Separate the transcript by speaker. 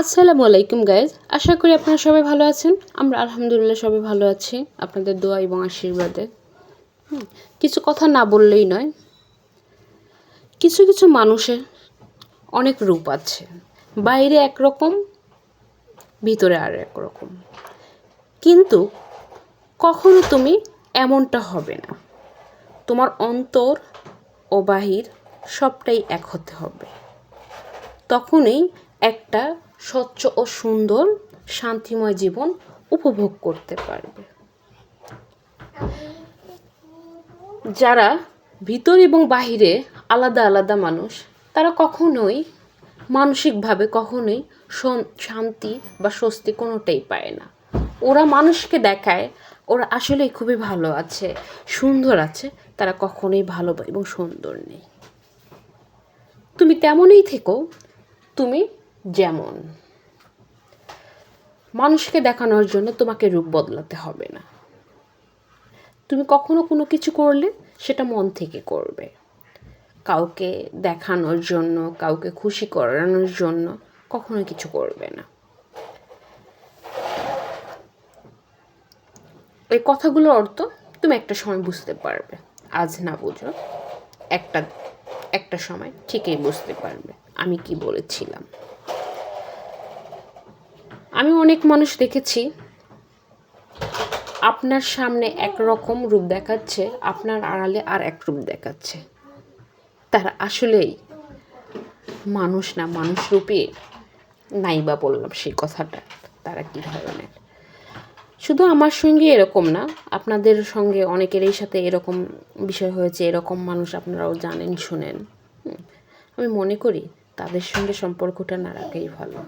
Speaker 1: আসসালামু আলাইকুম গাইজ, আশা করি আপনারা সবাই ভালো আছেন। আমরা আলহামদুলিল্লাহ সবাই ভালো আছি আপনাদের দোয়া এবং আশীর্বাদে। কিছু কথা না বললেই নয়, কিছু কিছু মানুষের অনেক রূপ আছে, বাইরে একরকম, ভিতরে আর একরকম। কিন্তু কখনো তুমি এমনটা হবে না, তোমার অন্তর ও বাহির সবটাই এক হতে হবে। তখনই একটা স্বচ্ছ ও সুন্দর শান্তিময় জীবন উপভোগ করতে পারবে। যারা ভিতর এবং বাহিরে আলাদা আলাদা মানুষ, তারা কখনোই মানসিকভাবে কখনোই শান্তি বা স্বস্তি কোনোটাই পায় না। ওরা মানুষকে দেখায় ওরা আসলেই খুবই ভালো আছে, সুন্দর আছে, তারা কখনোই ভালো এবং সুন্দর নেই। তুমি তেমনই থেকো, তুমি যেমন। মানুষকে দেখানোর জন্য তোমাকে রূপ বদলাতে হবে না। তুমি কখনো কোনো কিছু করলে সেটা মন থেকে করবে, কাউকে দেখানোর জন্য, কাউকে খুশি করানোর জন্য কখনো কিছু করবে না। এই কথাগুলোর অর্থ তুমি একটা সময় বুঝতে পারবে, আজ না বুঝো, একটা সময় ঠিকই বুঝতে পারবে আমি কি বলেছিলাম। আমি অনেক মানুষ দেখেছি, আপনার সামনে একরকম রূপ দেখাচ্ছে, আপনার আড়ালে আর এক রূপ দেখাচ্ছে। তারা আসলেই মানুষ না, মানুষ রূপে নাই বা বললাম সেই কথাটা, তারা কী ধরনের। শুধু আমার সঙ্গে এরকম না, আপনাদের সঙ্গে অনেকেরই সাথে এরকম বিষয় হয়েছে, এরকম মানুষ আপনারাও জানেন, শুনেন। আমি মনে করি তাদের সঙ্গে সম্পর্কটা না রাখাই ভালো।